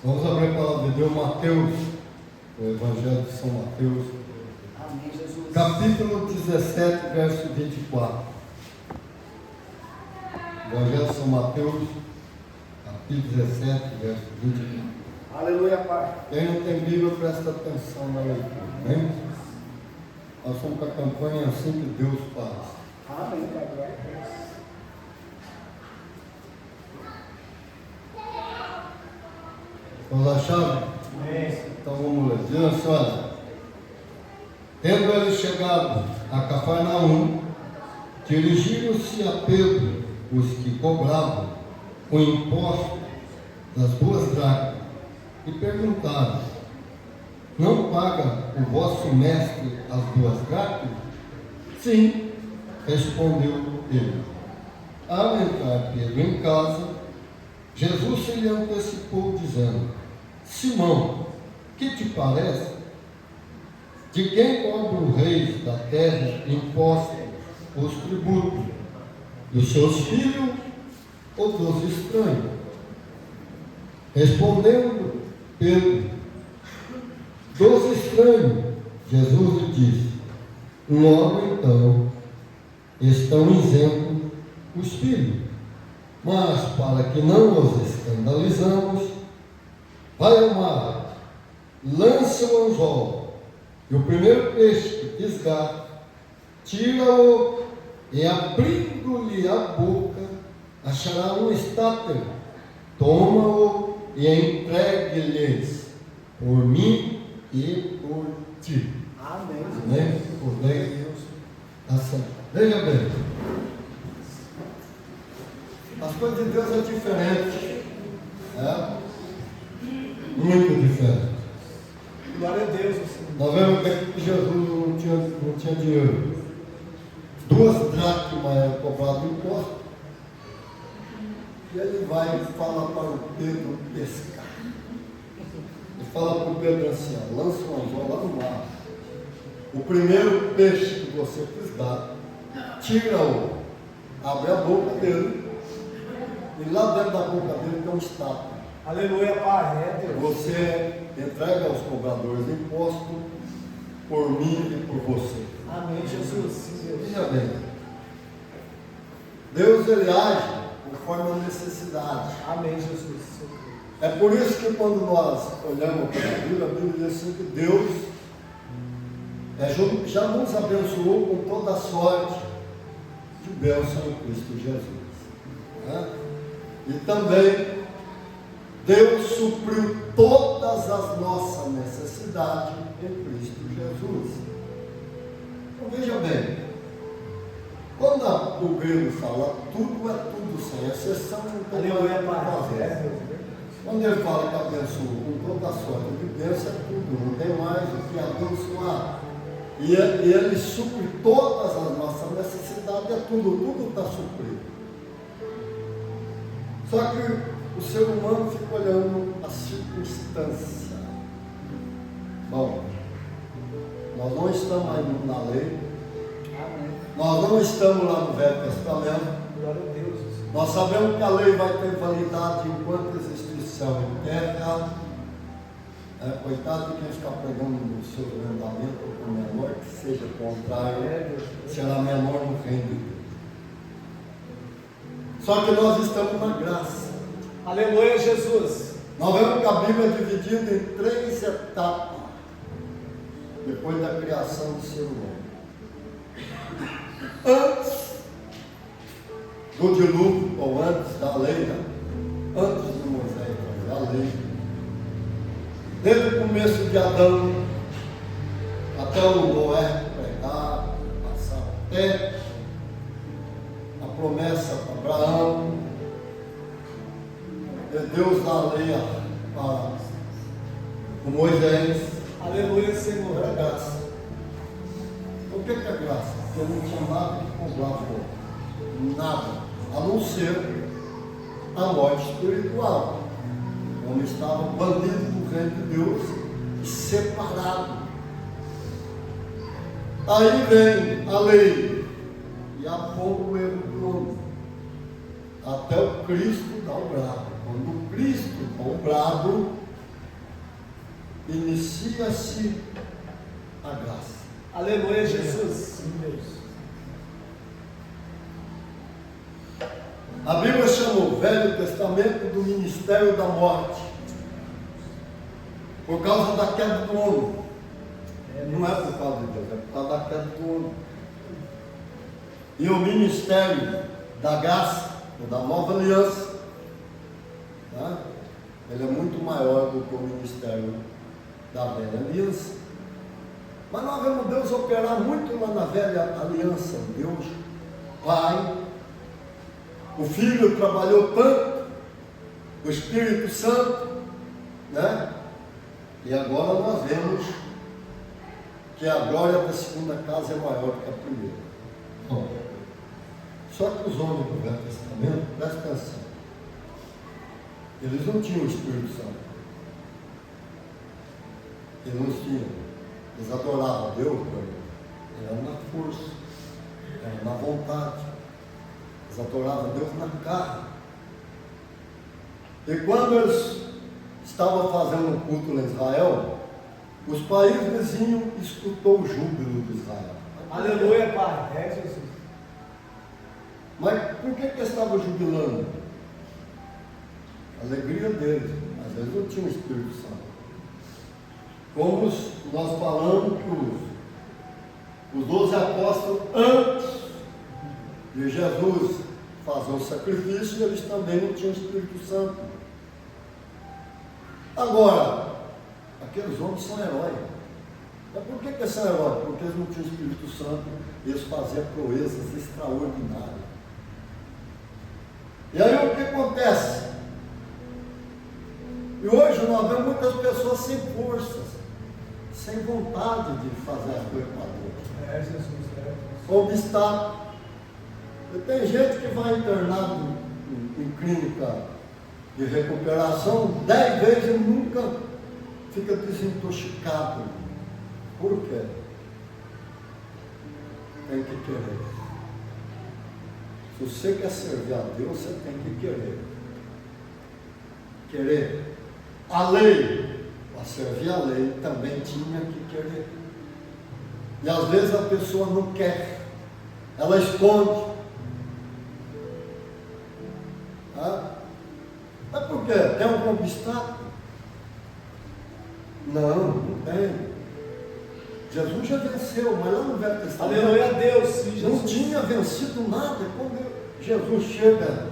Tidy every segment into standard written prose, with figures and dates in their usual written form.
Vamos abrir a palavra de Deus, Mateus, o Evangelho de São Mateus, Amém, Jesus. capítulo 17, verso 24. Evangelho de São Mateus, capítulo 17, verso 24. Aleluia, Pai. Quem não tem Bíblia, presta atenção na leitura, amém? Nós somos com a campanha Assim que Deus faz. Amém, Pai. Glória a Deus. Vamos achar? Amém. Então vamos ler. Diz assim, olha. Tendo eles chegado a Cafarnaum, dirigiram-se a Pedro os que cobravam o imposto das 2 dracmas e perguntaram: não paga o vosso mestre as 2 dracmas? Sim, respondeu ele. Ao entrar Pedro em casa, Jesus se lhe antecipou, dizendo: Simão, que te parece? De quem cobram os reis da terra impostos, os tributos? Dos seus filhos ou dos estranhos? Respondendo Pedro: dos estranhos. Jesus lhe disse: logo então estão isentos os filhos. Mas para que não os escandalizamos, vai ao mar, lança o anzol, e o primeiro peixe que pisgar, tira-o, e abrindo-lhe a boca, achará um estáter. Toma-o e entregue-lhes por mim e por ti. Amém. Amém? Por Deus. Assim. Veja bem. As coisas de Deus é diferente. É? Muito diferente. Glória a Deus. Nós vemos que Jesus não tinha dinheiro. 2 dracmas é cobrado imposto. E ele vai e fala para o Pedro pescar. Ele fala para o Pedro assim: ó, lança um anzol lá no mar. O primeiro peixe que você piscar, tira-o, abre a boca dele, e lá dentro da boca dele tem um estátua. Aleluia, Pai. É Deus. Você entrega aos cobradores de imposto por mim e por você. Amém, Jesus. Veja bem, Deus ele age conforme a necessidade. Amém, Jesus. É por isso que quando nós olhamos para a Bíblia diz assim que Deus já nos abençoou com toda a sorte de bênção em Cristo Jesus. Né? E também Deus supriu todas as nossas necessidades em Cristo Jesus. Então veja bem, quando o grego fala tudo é tudo, sem exceção, não tem Aleluia, mais o que Pai. fazer. É Deus. Quando ele fala que abençoou com toda a sorte de bênção, é tudo, não tem mais o que abençoar. E ele supre todas as nossas necessidades, é tudo está suprido. Só que o ser humano fica olhando a circunstância. Bom, nós não estamos ainda na lei, Amém. nós não estamos lá no Velho Testamento. Glória a Deus. Nós sabemos que a lei vai ter validade enquanto existir céu e terra. Coitado de quem ficar pregando no seu mandamento com menor, que seja contrário, será menor no reino de Deus. Só que nós estamos na graça. Aleluia, Jesus. Nós vemos que a Bíblia é dividida em 3 etapas depois da criação do ser humano. Antes do dilúvio, ou antes da lei, antes de Moisés trazer a lei, desde o começo de Adão até o Noé pregar, passar até a promessa para Abraão, Deus dá a lei para Moisés. Aleluia, Senhor. É graça. O que é graça? Porque não tinha nada que comprar fogo. Nada. A não ser a morte espiritual. O homem estava bandido do reino de Deus e separado. Aí vem a lei e aponta o erro do homem. Até o Cristo dá o brado. Quando o Cristo dá o brado, inicia-se a graça. Aleluia, Jesus. Sim, Deus. A Bíblia chama o Velho Testamento do ministério da morte, por causa da queda do homem. Não é por causa de Deus, é por causa da queda do homem. E o ministério da graça, da nova aliança, tá? Ele é muito maior do que o ministério da velha aliança. Mas nós vemos Deus operar muito lá na velha aliança. Deus Pai, o Filho trabalhou tanto, o Espírito Santo, né? E agora nós vemos que a glória da segunda casa é maior do que a primeira. Bom, só que os homens do Velho Testamento, presta atenção, eles não tinham o Espírito Santo. Eles não tinham. Eles adoravam Deus, era na força, era na vontade. Eles adoravam Deus na carne. E quando eles estavam fazendo um culto em Israel, os países vizinhos escutou o júbilo de Israel. Aleluia, Pai. É, Jesus. Mas por que eles estavam jubilando? A alegria deles, mas eles não tinham o Espírito Santo. Como nós falamos que os 12 apóstolos, antes de Jesus fazer o sacrifício, eles também não tinham o Espírito Santo. Agora, aqueles homens são heróis. Mas por que eles são heróis? Porque eles não tinham o Espírito Santo, eles faziam proezas extraordinárias. E aí o que acontece? E hoje nós vemos muitas pessoas sem forças, sem vontade de fazer as coisas para Deus. É, Jesus. É. Obstáculo. E tem gente que vai internado em clínica de recuperação 10 vezes e nunca fica desintoxicado. Por quê? Tem que querer. Se você quer servir a Deus, você tem que querer. Querer. A lei, para servir a lei, também tinha que querer. E às vezes a pessoa não quer, ela esconde. Tá? Mas por quê? Tem algum obstáculo? Não tem. Jesus já venceu, mas lá no Velho Testamento, Aleluia a Deus, sim, Jesus. não tinha vencido nada. Quando Jesus chega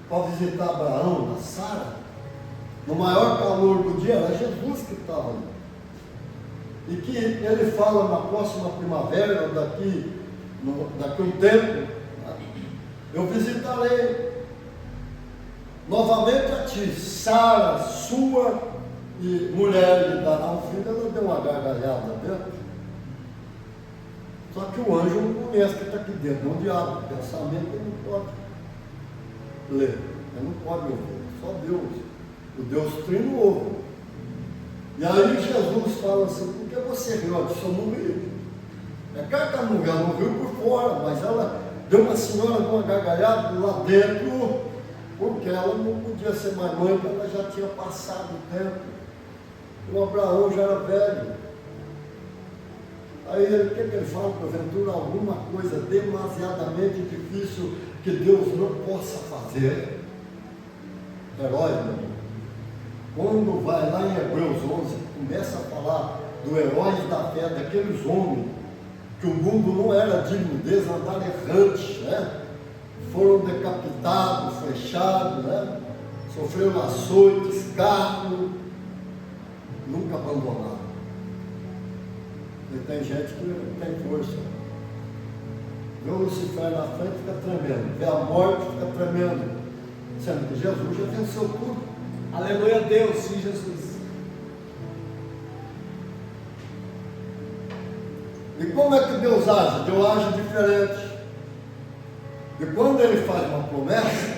para visitar Abraão, a Sara, no maior calor do dia, era Jesus que estava ali. E que ele fala na próxima primavera, daqui um tempo, eu visitarei novamente a ti, Sara, sua e mulher lhe dará um filho. Ela deu uma gargalhada dentro. Só que o anjo não conhece que está aqui dentro, é um diabo. O pensamento ele não pode ler, ele não pode ouvir, só Deus. O Deus Trino ouve. E aí Jesus fala assim: por que você riu? Eu disse: eu não ri. É claro que ela não riu por fora, mas ela deu uma senhora de uma gargalhada lá dentro, porque ela não podia ser mais mãe, porque ela já tinha passado o tempo. O Abraão já era velho. Aí o que ele fala? Porventura alguma coisa demasiadamente difícil que Deus não possa fazer. Herói, meu irmão. Quando vai lá em Hebreus 11, começa a falar do heróis da fé, daqueles homens que o mundo não era digno deles, andaram errantes, né? Foram decapitados, fechados, né? Sofreram açoite, escárnio, nunca abandonaram. E tem gente que não tem força. Vê o Lucifer na frente, fica tremendo. Vê a morte, fica tremendo. Sendo que Jesus já venceu tudo. Aleluia a Deus, sim, Jesus. E como é que Deus age? Deus age diferente. E quando Ele faz uma promessa,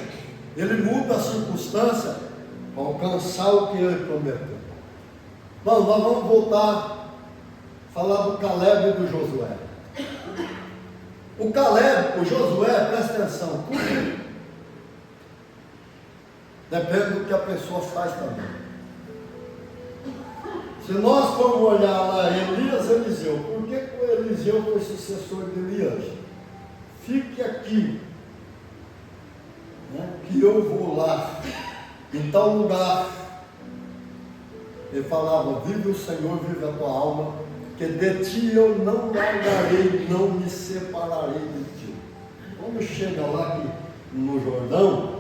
Ele muda a circunstância para alcançar o que Ele prometeu. Bom, nós vamos voltar a falar do Caleb e do Josué. O Caleb, o Josué, presta atenção, tudo depende do que a pessoa faz também. Se nós formos olhar lá Elias, Eliseu, por que que o Eliseu foi sucessor de Elias? Fique aqui, né, que eu vou lá, em tal lugar. Ele falava: vive o Senhor, vive a tua alma, que de ti eu não largarei, não me separarei de ti. Quando chega lá no Jordão,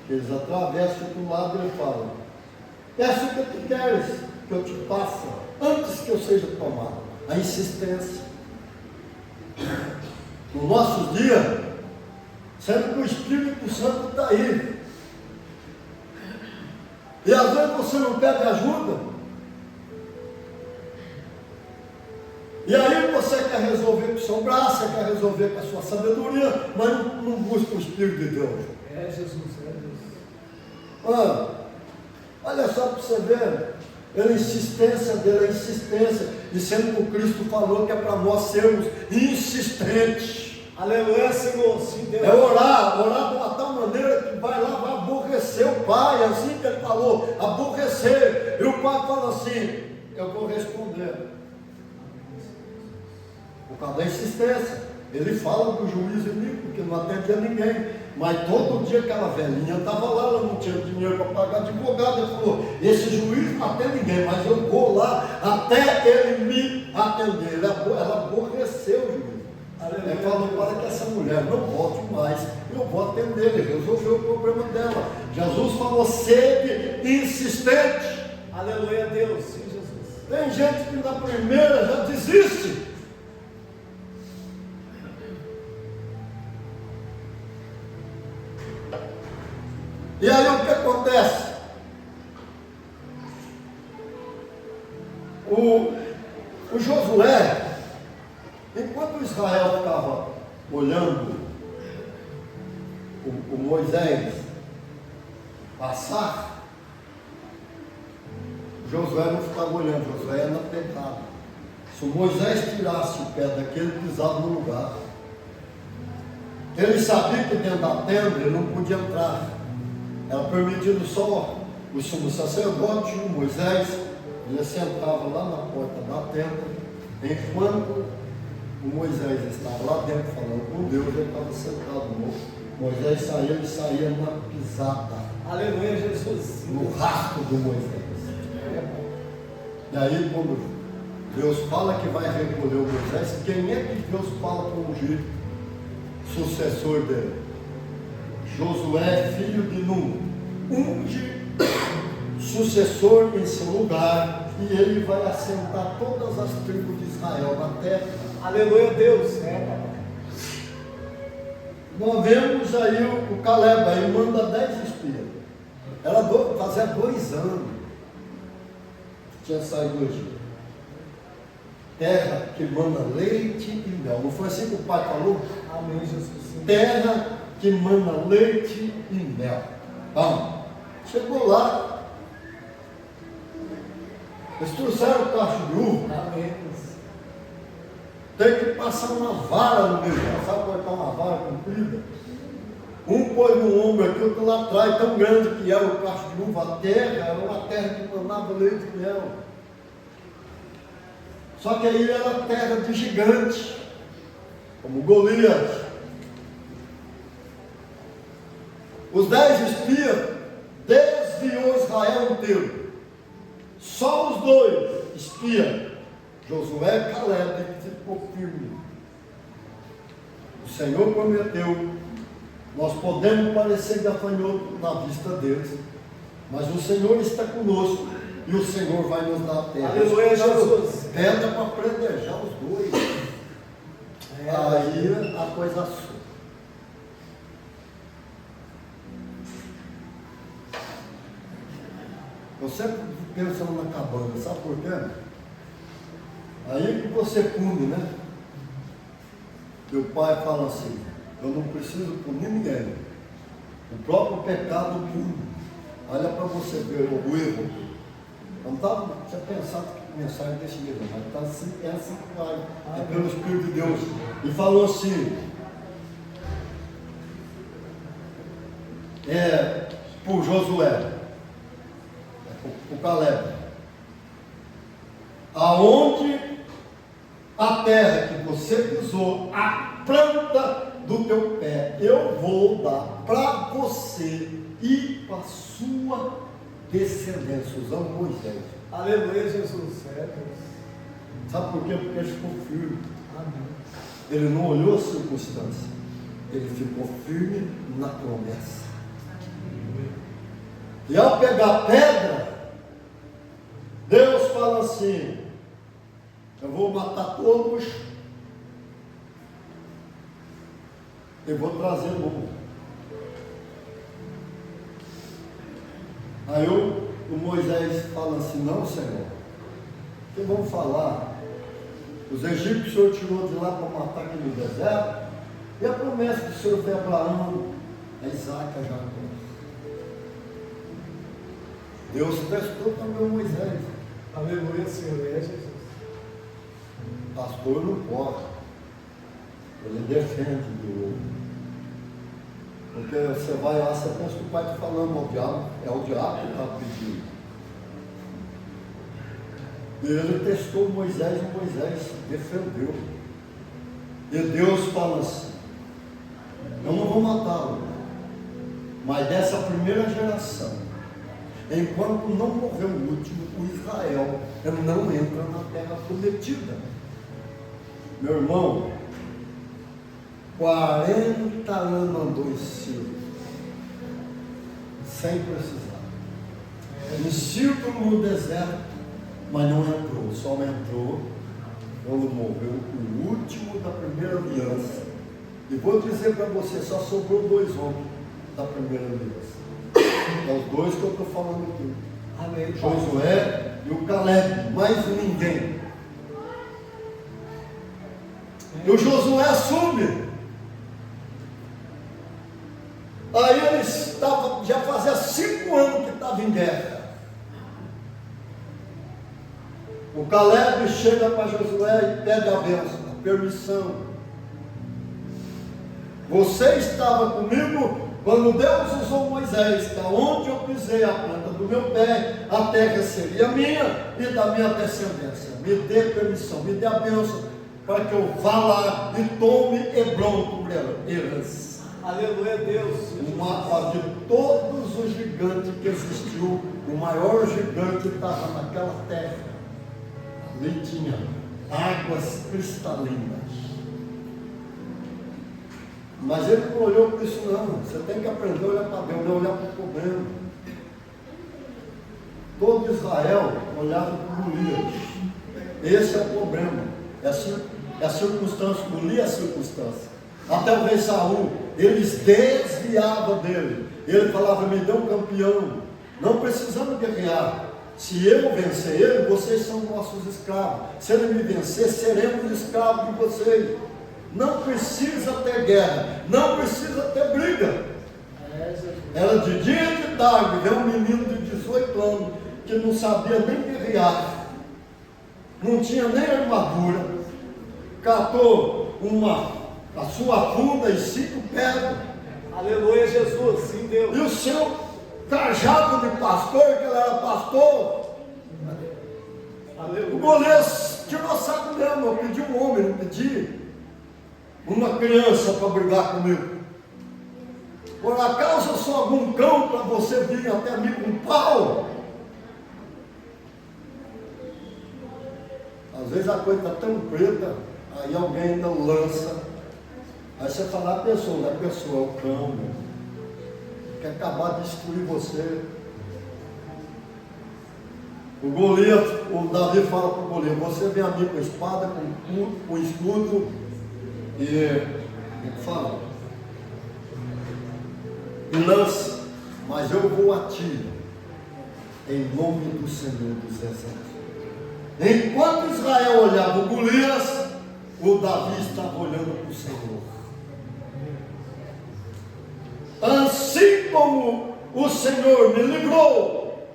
eles atravessam do lado e ele fala: peço o que tu queres que eu te passe, antes que eu seja tomado. A insistência. Nos nossos dias, sendo que o Espírito Santo está aí. E às vezes você não pede ajuda. E aí você quer resolver com o seu braço, você quer resolver com a sua sabedoria, mas não busca o Espírito de Deus. É Jesus, é Jesus. Olha só para você ver, a insistência dele, a insistência, e sendo que o Cristo falou que é para nós sermos insistentes. Aleluia, Senhor, sim, Deus. É orar de uma tal maneira que vai lá, vai aborrecer o Pai, assim que ele falou, aborrecer. E o Pai fala assim: eu vou responder. Por causa da insistência. Ele fala do juízo iníquo, que não atendia ninguém. Mas todo dia aquela velhinha estava lá, ela não tinha dinheiro para pagar advogado. Ele falou: esse juiz não atende ninguém, mas eu vou lá até ele me atender. Ela aborreceu o juiz. Ele falou: para que essa mulher não volte mais, eu vou atender. Ele resolveu o problema dela. Jesus falou: sede insistente. Aleluia, Deus, sim, Jesus. Tem gente que na primeira já desiste. E aí o que acontece? O Josué, enquanto Israel ficava olhando o Moisés passar, Josué não ficava olhando, Josué ia na pegada. Se o Moisés tirasse o pé daquele, pisava no lugar. Ele sabia que dentro da tenda ele não podia entrar. Era permitido só o sumo sacerdote, o Moisés. Ele sentava lá na porta da tenda, enquanto o Moisés estava lá dentro falando com Deus, ele estava sentado no Moisés saía, ele saía na pisada. Aleluia, Jesus. No rastro do Moisés. E aí, quando Deus fala que vai recolher o Moisés, quem é que Deus fala para ungir sucessor dele? Josué, filho de Nun, unge sucessor em seu lugar, e ele vai assentar todas as tribos de Israel na terra. Aleluia, Deus. É. Nós vemos aí o Caleb, aí manda 10 espias. Fazia 2 anos que tinha saído do Egito. Terra que manda leite e mel. Não foi assim que o pai falou? Amém, Jesus. Sim. Terra que manda leite e mel. Vamos. Chegou lá, eles trouxeram o cacho de uva. Amém. Tem que passar uma vara no meio. Sabe cortar uma vara comprida? Um pôs no ombro aqui, outro lá atrás, tão grande que era o cacho de uva. A terra era uma terra que mandava leite e mel. Só que aí era terra de gigantes, como Golias. Os 10 espias desviou Israel inteiro. Só os 2 espias, Josué e Caleb, ficou firme. O Senhor prometeu, nós podemos parecer gafanhoto na vista deles, mas o Senhor está conosco e o Senhor vai nos dar a terra. Aleluia, Jesus. Pedra para predejar os 2. Aí a coisa sua. Eu sempre pensando na cabana, sabe por quê? Aí que você pune, né? E o pai fala assim: eu não preciso punir ninguém. O próprio pecado pune. Olha para você ver o erro. Eu não tinha pensado que mensagem desse livro, mas tá assim, é assim que vai. É pelo Espírito de Deus. E falou assim: por Josué, o Caleb: aonde a terra que você pisou, a planta do teu pé, eu vou dar para você e para a sua descendência, usando Moisés. Aleluia, Jesus. É, Deus. Sabe por quê? Porque ele ficou firme. Amém. Ele não olhou a circunstância, ele ficou firme na promessa. E ao pegar a pedra, Deus fala assim: eu vou matar todos e vou trazer um. Aí o Moisés fala assim: não, Senhor, que vão falar? Os egípcios o Senhor tirou de lá para matar aqui no deserto, e a promessa que o Senhor fez a Abraão, a Isaac, a Jacó. Deus testou também o Moisés. Aleluia, Senhor. É, Jesus. Pastor não pode, ele defende do outro. Porque você vai lá, você pensa que o pai está falando ao diabo, é o diabo que está pedindo. E ele testou Moisés, e Moisés defendeu. E Deus fala assim: eu não vou matá-lo, mas dessa primeira geração, enquanto não morrer o último, o Israel não entra na terra prometida. Meu irmão, 40 anos andou em círculo, sem precisar. Em círculo no deserto, mas não entrou, só entrou quando morreu o último da primeira aliança. E vou dizer para você, só sobrou 2 homens da primeira aliança. É os 2 que eu estou falando aqui. Amém. Josué e o Caleb, mais ninguém. E o Josué assume. Aí eles estavam, já fazia 5 anos que estavam em guerra. O Caleb chega para Josué e pede a bênção, a permissão. Você estava comigo quando Deus usou Moisés, que aonde eu pisei a planta do meu pé, a terra seria minha e da minha descendência. Me dê permissão, me dê a bênção, para que eu vá lá e tome Hebron como herança. Aleluia, Deus. O mapa de todos os gigantes que existiu, o maior gigante estava naquela terra. Ali tinha águas cristalinas. Mas ele não olhou para isso não. Você tem que aprender a olhar para Deus, não olhar para o problema. Todo Israel olhava para Golias. Esse é o problema. É a circunstância, Golias é a circunstância. Até o rei Saul, eles desviavam dele. Ele falava: me dê um campeão. Não precisamos guerrear. Se eu vencer ele, vocês são nossos escravos. Se ele me vencer, seremos escravos de vocês. Não precisa ter guerra, não precisa ter briga. Era de dia e de tarde, ver um menino de 18 anos que não sabia nem guerrear, não tinha nem armadura, catou a sua funda e 5 pedras. Aleluia, Jesus. Sim, Deus. E o seu cajado de pastor, que ele era pastor, Aleluia. o Golias tirou saco mesmo. Eu pedi um homem, não pedi uma criança para brigar comigo. Por acaso eu sou algum cão para você vir até mim com pau? Às vezes a coisa está tão preta, aí alguém ainda lança. Aí você fala: a pessoa, não é a pessoa, é o cão, né? Quer acabar de destruir você. O Golias, o Davi fala para o Golias: você vem a mim com espada, com escudo e fala, e lança, mas eu vou a ti em nome do Senhor dos Exércitos. Enquanto Israel olhava o Golias, o Davi estava olhando para o Senhor. Assim como o Senhor me livrou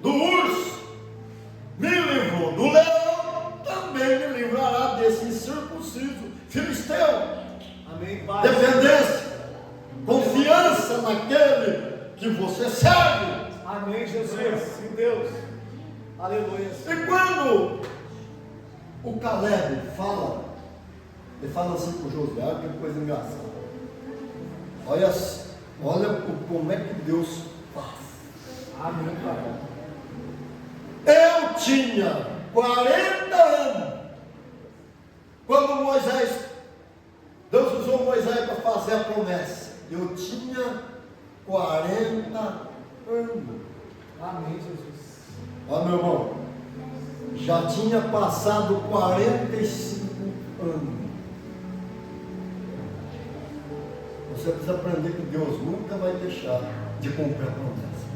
do urso, me livrou do leão, também me livrará desse incircunciso filisteu. Amém, Pai. Dependência, confiança naquele que você serve. Amém, Jesus. Sim, Deus. Aleluia. E quando o Caleb fala, ele fala assim com Josué, olha que coisa engraçada. Olha como é que Deus faz. Amém, Pai. Eu tinha 40 anos quando Deus usou Moisés para fazer a promessa. Eu tinha 40 anos. Amém, Jesus. Ó, meu irmão, já tinha passado 45 anos. Você precisa aprender que Deus nunca vai deixar de cumprir a promessa.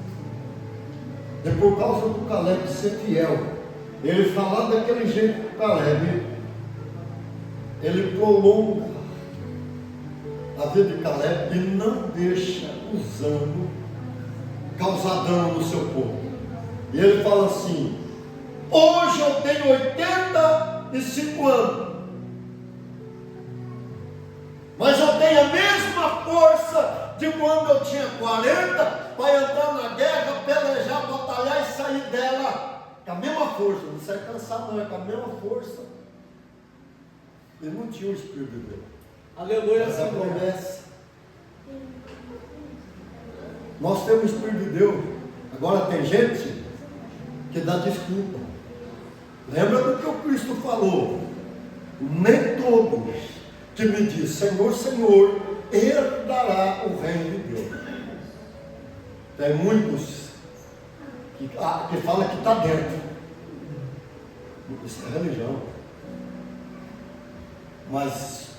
E por causa do Caleb ser fiel, ele falar daquele jeito com o Caleb, ele prolonga a vida de Caleb e não deixa usando causar dano no seu povo. E ele fala assim: hoje eu tenho 85 anos, mas eu tenho a mesma força de quando eu tinha 40 para entrar na guerra, pelejar, batalhar e sair dela. Com a mesma força, não sai cansado não, é com a mesma força. Ele não tinha o Espírito de Deus. Aleluia, Essa é a Senhor. promessa. Nós temos o Espírito de Deus. Agora tem gente que dá desculpa. Lembra do que o Cristo falou? Nem todos que me diz Senhor, Senhor, herdará o reino de Deus. Tem muitos que falam que está dentro. Isso é religião. Mas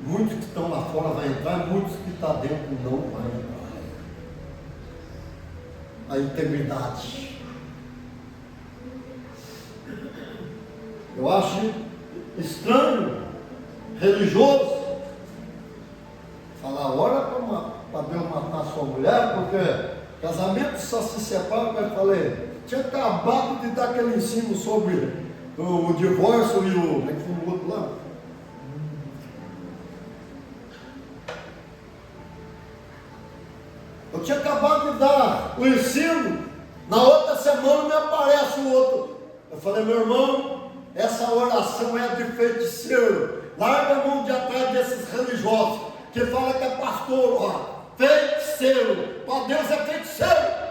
muitos que estão lá fora vão entrar, muitos que estão dentro não vão entrar. A integridade. Eu acho estranho, religioso, falar, ora para Deus matar sua mulher, porque casamento só se separa, como eu falei, tinha acabado de dar aquele ensino sobre o divórcio e como é que foi o outro lá? Eu tinha acabado de dar o ensino, na outra semana me aparece o outro. Eu falei, meu irmão, essa oração é de feiticeiro. Larga a mão de atrás desses religiosos que falam que é pastor, ó, feiticeiro. Para Deus é feiticeiro.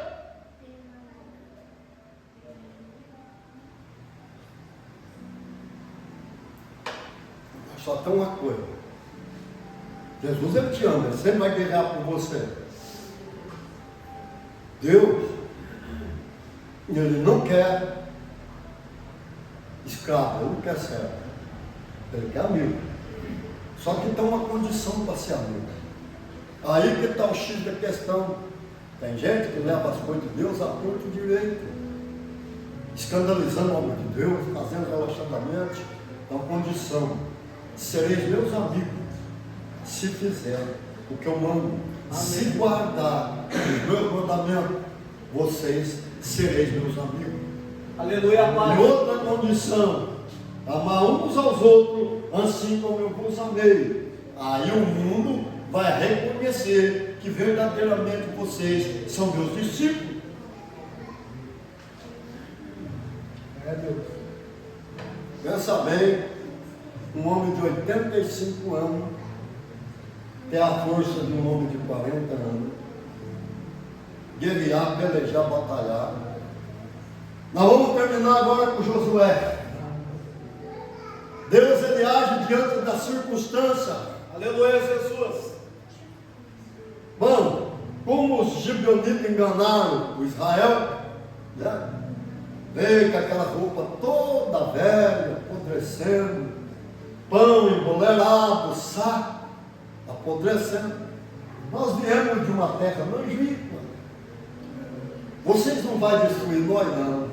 Só tem uma coisa. Jesus, ele te ama, ele sempre vai guerrear por você. Deus, ele não quer escravo, ele não quer servo, ele quer amigo. Só que tem uma condição para ser amigo. Aí que está o X da questão. Tem gente que leva as coisas de Deus a torto direito, escandalizando a obra de Deus, fazendo relaxadamente. Então, condição: sereis meus amigos, se fizer o que eu mando. Amém. Se guardar os meus mandamentos, vocês sereis meus amigos. Aleluia, Pai. E outra condição: amar uns aos outros, assim como eu vos amei. Aí o mundo vai reconhecer que verdadeiramente vocês são meus discípulos. É Deus. Pensa bem, um homem de 85 anos tem a força de um homem de 40 anos, guerrear, pelejar, batalhar. Nós vamos terminar agora com Josué. Deus, ele age diante da circunstância. Aleluia, Jesus. Mano, como os gibeonitas enganaram o Israel, né? Veio com aquela roupa toda velha, apodrecendo, pão embolerado, saco, apodrecendo. Nós viemos de uma terra nojenta. Vocês não vão destruir nós, não.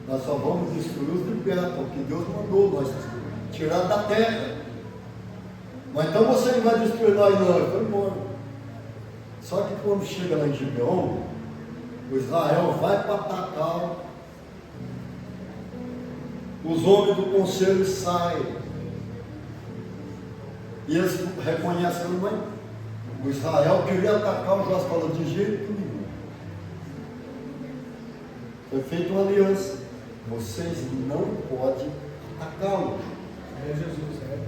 Nós só vamos destruir os de perto, o que Deus mandou nós tirar da terra. Mas então você não vai destruir nós, não. Eu fui embora. Só que quando chega lá em Gibeon, o Israel vai para atacar. Os homens do conselho saem. E eles reconhecem, mas o Israel queria atacar, o Joás falou, de jeito nenhum. Foi feita uma aliança. Vocês não podem atacá-los. É Jesus, é.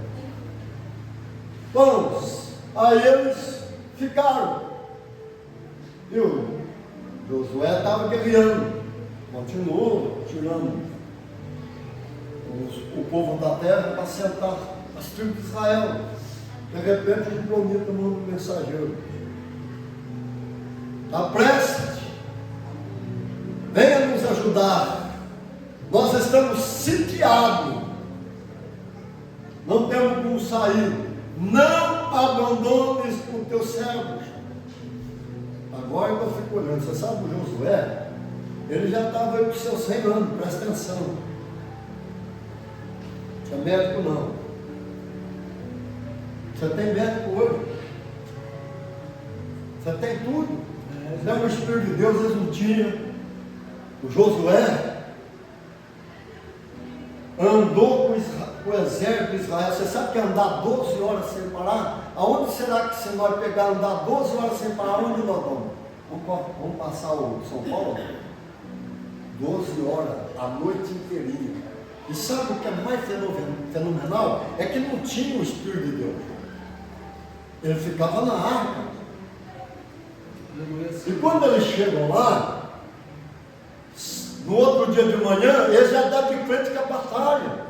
Vamos. Aí eles ficaram. E o Josué estava guerreando. Continuou tirando o povo da terra para sentar as tribos de Israel. De repente, o Gibeonita manda um mensageiro: apresse-te, venha nos ajudar, nós estamos sitiados, não temos como sair, não abandones os teus servos. Agora eu fico olhando, você sabe, o Josué, ele já estava aí com seus 100 anos, presta atenção, não é médico não. Você tem médico hoje, você tem tudo. Não é o Espírito de Deus, eles não tinham. O Josué andou com o exército de Israel. Você sabe que andar 12 horas sem parar? Aonde será que você vai pegar andar 12 horas sem parar? Onde nós vamos? Vamos passar o São Paulo? 12 horas, a noite inteirinha. E sabe o que é mais fenomenal? É que não tinha o Espírito de Deus. Ele ficava na arca. E quando eles chegam lá, no outro dia de manhã, eles já estavam de frente com a batalha.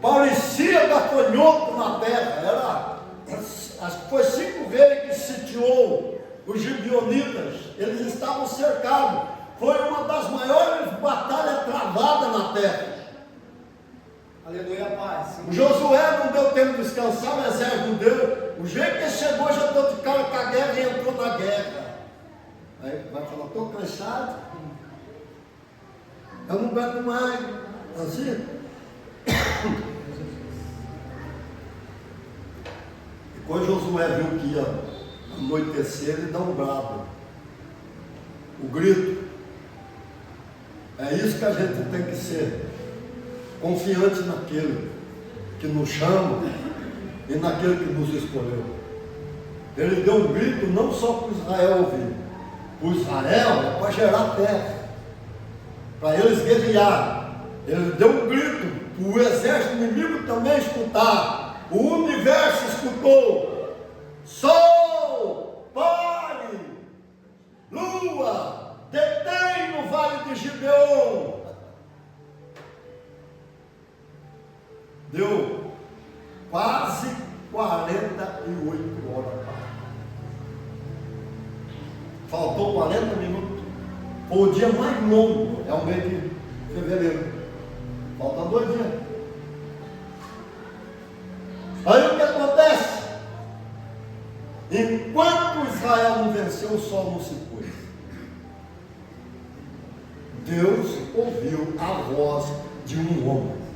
Parecia gafanhoto na terra. Acho que foi 5 reis que sitiou os gibeonitas. Eles estavam cercados. Foi uma das maiores batalhas travadas na terra. Aleluia, paz. O Josué não deu tempo de descansar, o exército não deu. O jeito que ele chegou, já deu de cara com a guerra e entrou na guerra. Aí vai falar: estou cansado, eu não aguento mais. Assim. E quando Josué viu que ia anoitecer, ele dá um brado, o grito. É isso que a gente tem que ser. Confiante naquele que nos chama e naquele que nos escolheu. Ele deu um grito não só para Israel ouvir. O Israel é para gerar terra, para eles guerrearem. Ele deu um grito para o exército inimigo também escutar. O universo escutou. Sol, pare, lua, detém no vale de Gibeon. Deu quase 48 horas. Faltou 40 minutos. Foi o dia mais longo, é o mês de fevereiro. Faltam 2 dias. Aí o que acontece? Enquanto Israel não venceu, o sol não se pôs. Deus ouviu a voz de um homem.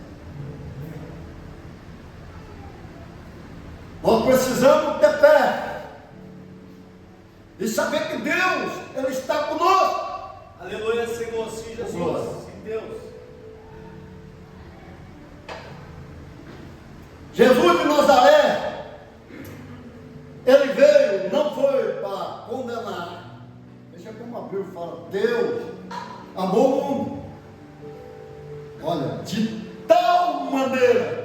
Nós precisamos ter fé e saber que Deus, Ele está conosco. Aleluia, Senhor, sim, Jesus, sim, Deus. Jesus de Nazaré, Ele veio, não foi para condenar. Deixa como abriu e fala: Deus amou o mundo. Olha, de tal maneira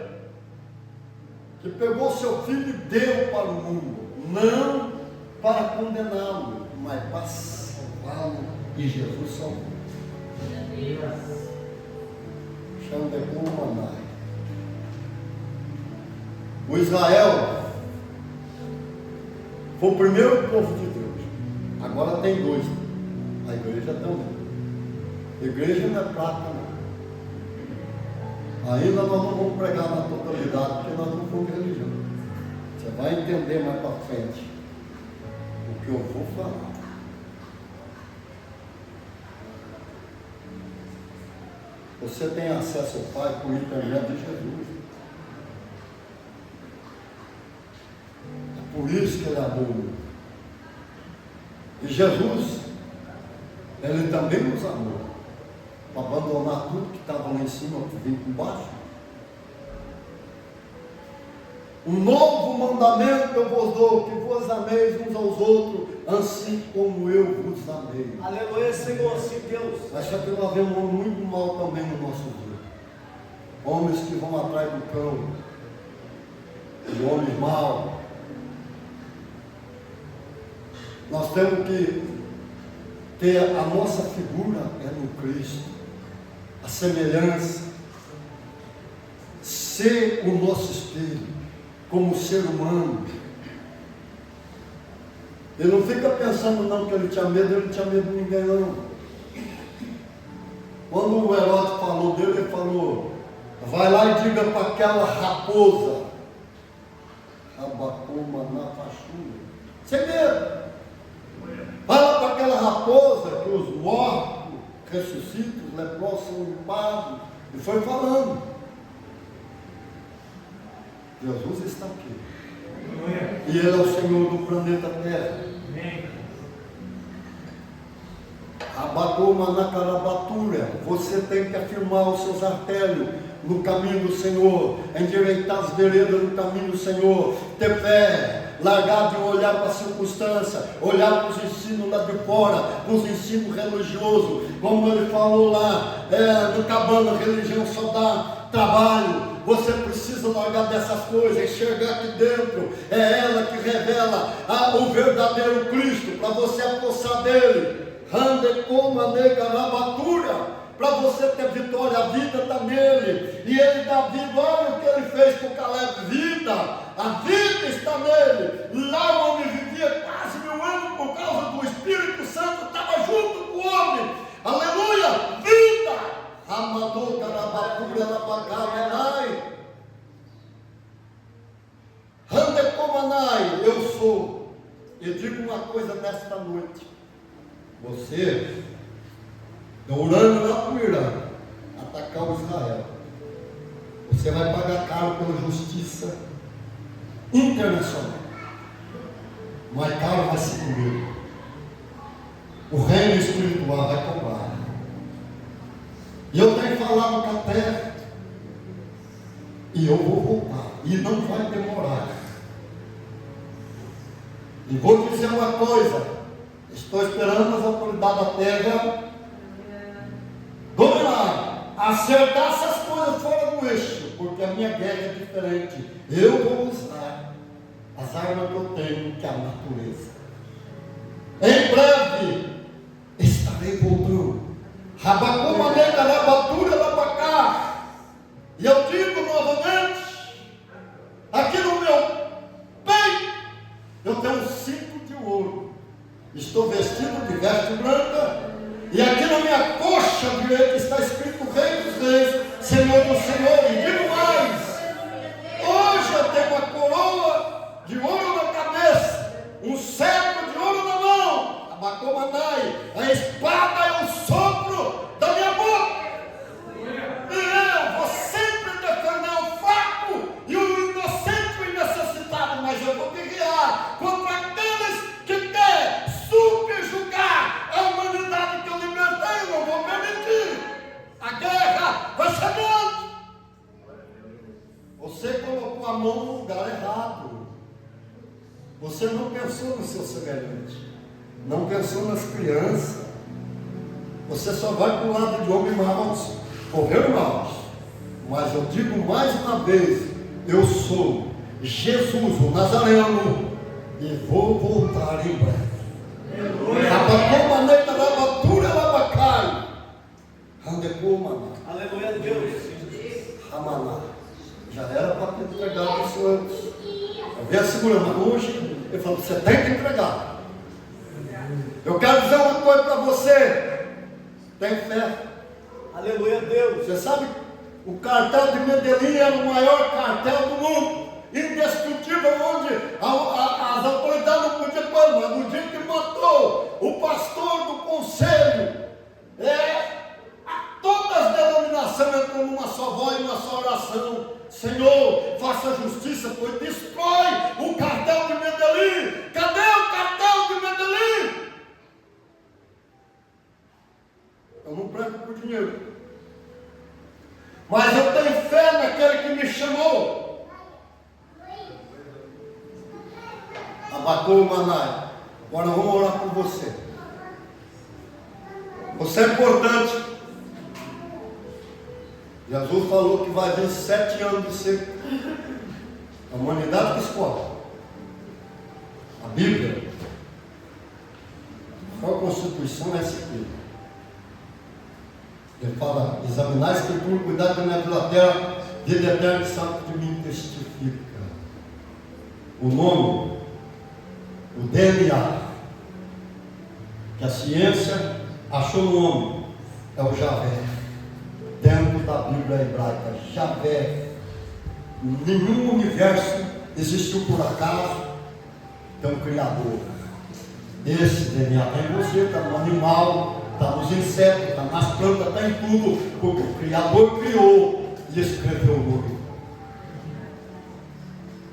que pegou seu filho e deu para o mundo, não para condená-lo, mas para salvá-lo, e Jesus salvou. Chama de como o Israel foi o primeiro povo de Deus. Agora tem 2. A igreja também. A igreja não é prata, não. Ainda nós não vamos pregar na totalidade, porque nós não somos religião. Você vai entender mais para frente o que eu vou falar. Você tem acesso ao Pai por intermédio de Jesus. É por isso que Ele amou o mundo. E Jesus, Ele também nos amou. Para abandonar tudo que estava lá em cima, para vir por baixo. Um novo mandamento eu vos dou, que vos ameis uns aos outros, assim como eu vos amei. Aleluia, Senhor, sim, Deus. Mas só que nós vemos muito mal também no nosso dia. Homens que vão atrás do cão, e homens maus. Nós temos que ter a nossa figura no Cristo, a semelhança, ser o nosso espelho, como ser humano. Ele não fica pensando não que ele tinha medo de ninguém não. Quando o Herodes falou dele, ele falou, vai lá e diga para aquela raposa, Rabacoma na fachura, sem medo. Fala para aquela raposa que os mortos ressuscitam, os leprosos são limpados. E foi falando. Jesus está aqui. E Ele é o Senhor do planeta Terra. Abacoma na carabatura. Você tem que afirmar os seus artérios no caminho do Senhor, endireitar as veredas no caminho do Senhor, ter fé, largar de olhar para a circunstância, olhar para os ensinos lá de fora, para os ensinos religiosos, como ele falou lá, no Cabana, a religião só dá trabalho. Você precisa largar dessas coisas, enxergar aqui dentro, é ela que revela o verdadeiro Cristo, para você apossar dele. Rande como nega rabatura. Para você ter vitória, a vida está nele. E ele dá vida, olha o que ele fez com Caleb, vida. A vida está nele. Lá o homem vivia quase 1000 anos por causa do Espírito Santo, estava junto com o homem. Aleluia, vida. Amador, carabatura, labacamenai. Randecomanai, eu sou. E digo uma coisa nesta noite. Você, orando lá para o Irã, atacar o Israel, você vai pagar caro pela justiça internacional. Mas caro vai ser comigo. O reino espiritual vai cobrar. E eu tenho falado com a terra, e eu vou voltar, e não vai demorar. E vou dizer uma coisa, estou esperando as autoridades da terra dominar, acertar essas coisas fora do eixo, porque a minha guerra é diferente. Eu vou usar as armas que eu tenho, que é a natureza. Em breve estarei voltando. Rabacuma nega rabatura labacá. E eu digo novamente, aqui no meu peito, eu tenho um cinto de ouro. Estou vestido de veste branca. E aqui na minha coxa direita está escrito Rei dos Reis, Senhor do Senhor. E digo mais, hoje eu tenho uma coroa de ouro na cabeça, um cetro de ouro na mão, Abacomanai, a espada é o sopro da minha boca. E eu vou sempre defender o fraco e o inocente e o necessitado, mas eu vou guerrear contra aqueles que querem subjugar a humanidade que eu libertei. Eu não vou permitir. A guerra vai ser grande. Você colocou a mão no lugar errado. Você não pensou no seu semelhante, não pensou nas crianças. Você só vai para o lado de homens maus, correr maus. Mas eu digo mais uma vez, eu sou Jesus, o Nazareno, e vou voltar em breve. Aleluia, Deus. Ramaná. Já era para ter entregado isso antes. Eu vi a segura, mas hoje ele falou, você tem que entregar. Eu quero dizer uma coisa para você. Tem fé. Aleluia, Deus. Você sabe, o cartel de Medellín era o maior cartel do mundo. Indestrutível, onde as autoridades não podiam pôr, mas no dia que matou o pastor do conselho, todas as denominações entrou numa só voz, numa só oração. Senhor, faça justiça, pois destrói o cartel de Medellín. Cadê o cartel de Medellín? Eu não prego por dinheiro, mas eu tenho fé naquele que me chamou. Abacou o Manai. Agora nós vamos orar por você. Você é importante. Jesus falou que vai vir 7 anos de seca. A humanidade que escolhe. A Bíblia. Qual a Constituição é essa aqui? Ele fala, examinar a Escritura, cuidar da minha vida da terra, vida eterna que sabe que de mim testifica. O nome, o DNA, que a ciência achou no homem, é o Javé. Dentro da Bíblia hebraica, Javé. Nenhum universo existiu por acaso. Tem um Criador. Esse DNA está em você, está no animal, está nos insetos, está nas plantas, está em tudo, porque o Criador criou e escreveu o nome.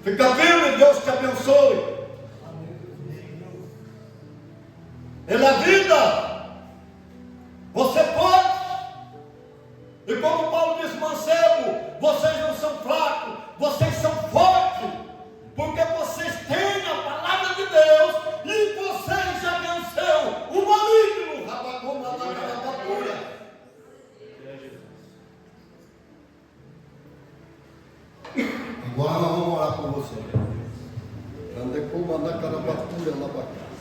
Fica firme, Deus te abençoe. Ele é vida. Você pode. E como Paulo diz, mancebo, vocês não são fracos, vocês são fortes, porque vocês têm a palavra de Deus e vocês já venceram o maligno. Agora nós vamos orar por você. Andei com uma na cara batura lá para cá.